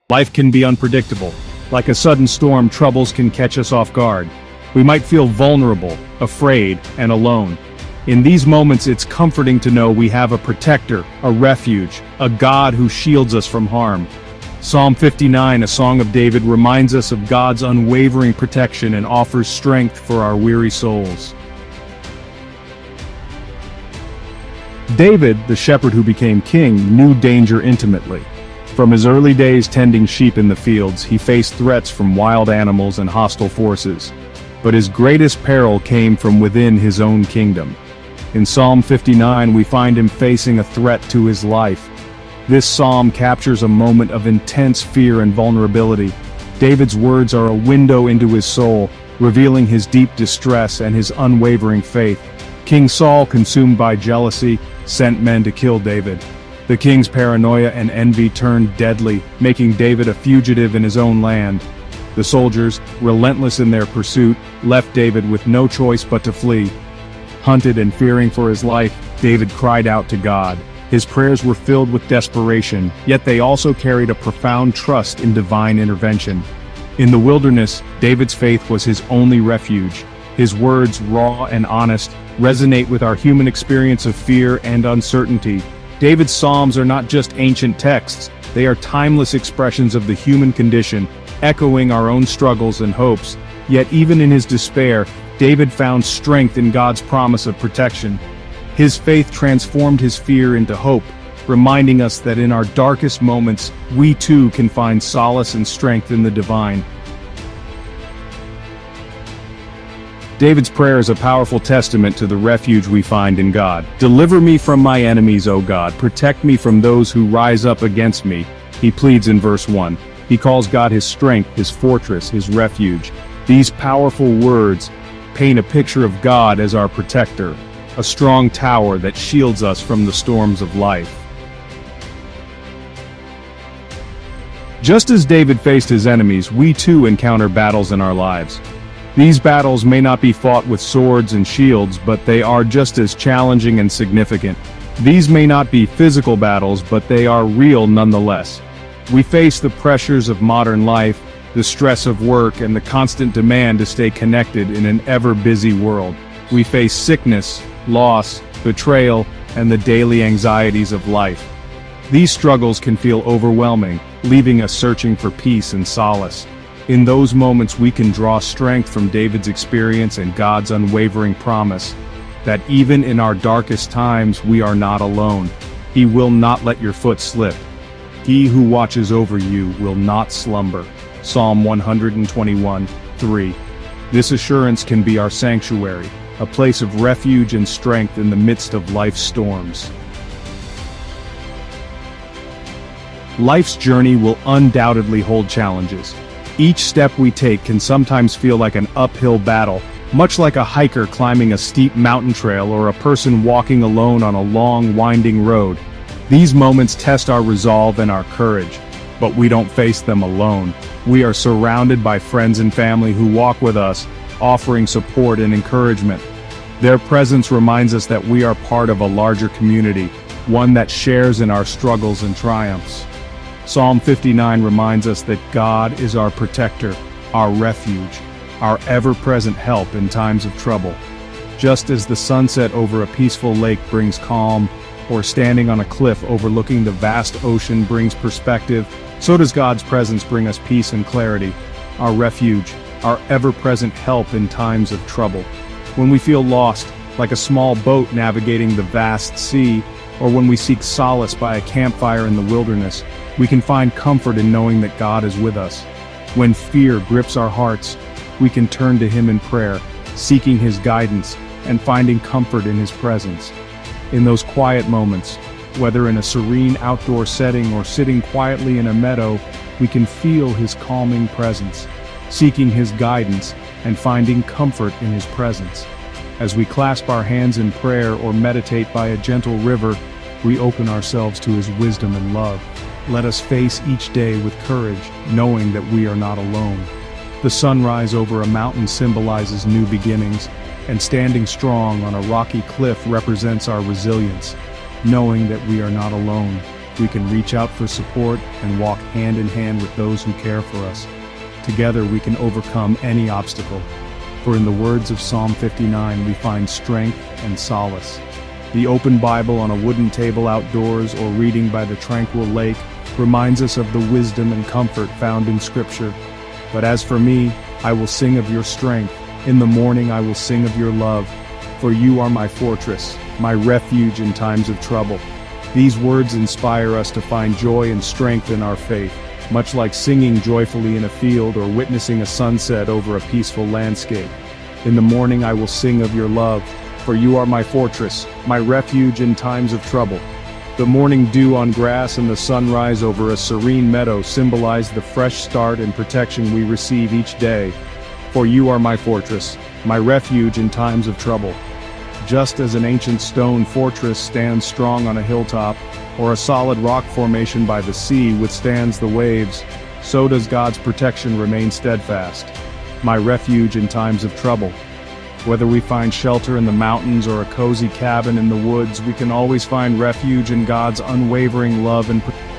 Life can be unpredictable. Like a sudden storm, troubles can catch us off guard. We might feel vulnerable, afraid, and alone. In these moments, it's comforting to know we have a protector, a refuge, a God who shields us from harm. Psalm 59, a song of David, reminds us of God's unwavering protection and offers strength for our weary souls. David, the shepherd who became king, knew danger intimately. From his early days tending sheep in the fields, he faced threats from wild animals and hostile forces. But his greatest peril came from within his own kingdom. In Psalm 59, we find him facing a threat to his life. This psalm captures a moment of intense fear and vulnerability. David's words are a window into his soul, revealing his deep distress and his unwavering faith. King Saul, consumed by jealousy, sent men to kill David. The king's paranoia and envy turned deadly, making David a fugitive in his own land. The soldiers, relentless in their pursuit, left David with no choice but to flee. Hunted and fearing for his life, David cried out to God. His prayers were filled with desperation, yet they also carried a profound trust in divine intervention. In the wilderness, David's faith was his only refuge. His words, raw and honest, resonate with our human experience of fear and uncertainty. David's psalms are not just ancient texts, they are timeless expressions of the human condition, echoing our own struggles and hopes. Yet even in his despair, David found strength in God's promise of protection. His faith transformed his fear into hope, reminding us that in our darkest moments, we too can find solace and strength in the divine. David's prayer is a powerful testament to the refuge we find in God. Deliver me from my enemies, O God. Protect me from those who rise up against me. He pleads in verse 1. He calls God his strength, his fortress, his refuge. These powerful words paint a picture of God as our protector, a strong tower that shields us from the storms of life. Just as David faced his enemies, we too encounter battles in our lives. These battles may not be fought with swords and shields, but they are just as challenging and significant. These may not be physical battles, but they are real nonetheless. We face the pressures of modern life, the stress of work, and the constant demand to stay connected in an ever-busy world. We face sickness, loss, betrayal, and the daily anxieties of life. These struggles can feel overwhelming, leaving us searching for peace and solace. In those moments, we can draw strength from David's experience and God's unwavering promise that even in our darkest times, we are not alone. He will not let your foot slip. He who watches over you will not slumber. Psalm 121:3. This assurance can be our sanctuary, a place of refuge and strength in the midst of life's storms. Life's journey will undoubtedly hold challenges. Each step we take can sometimes feel like an uphill battle, much like a hiker climbing a steep mountain trail or a person walking alone on a long, winding road. These moments test our resolve and our courage, but we don't face them alone. We are surrounded by friends and family who walk with us, offering support and encouragement. Their presence reminds us that we are part of a larger community, one that shares in our struggles and triumphs. Psalm 59 reminds us that God is our protector, our refuge, our ever-present help in times of trouble. Just as the sunset over a peaceful lake brings calm, or standing on a cliff overlooking the vast ocean brings perspective, so does God's presence bring us peace and clarity, our refuge, our ever-present help in times of trouble. When we feel lost, like a small boat navigating the vast sea, or when we seek solace by a campfire in the wilderness, we can find comfort in knowing that God is with us. When fear grips our hearts, we can turn to Him in prayer, seeking His guidance and finding comfort in His presence. In those quiet moments, whether in a serene outdoor setting or sitting quietly in a meadow, we can feel His calming presence, seeking His guidance and finding comfort in His presence. As we clasp our hands in prayer or meditate by a gentle river, we open ourselves to His wisdom and love. Let us face each day with courage, knowing that we are not alone. The sunrise over a mountain symbolizes new beginnings, and standing strong on a rocky cliff represents our resilience, knowing that we are not alone. We can reach out for support and walk hand in hand with those who care for us. Together we can overcome any obstacle. For in the words of Psalm 59 we find strength and solace. The open Bible on a wooden table outdoors or reading by the tranquil lake reminds us of the wisdom and comfort found in Scripture. But as for me, I will sing of your strength. In the morning I will sing of your love. For you are my fortress, my refuge in times of trouble. These words inspire us to find joy and strength in our faith, much like singing joyfully in a field or witnessing a sunset over a peaceful landscape. In the morning I will sing of your love, for you are my fortress, my refuge in times of trouble. The morning dew on grass and the sunrise over a serene meadow symbolize the fresh start and protection we receive each day. For you are my fortress, my refuge in times of trouble. Just as an ancient stone fortress stands strong on a hilltop, or a solid rock formation by the sea withstands the waves, so does God's protection remain steadfast. My refuge in times of trouble. Whether we find shelter in the mountains or a cozy cabin in the woods, we can always find refuge in God's unwavering love and protection.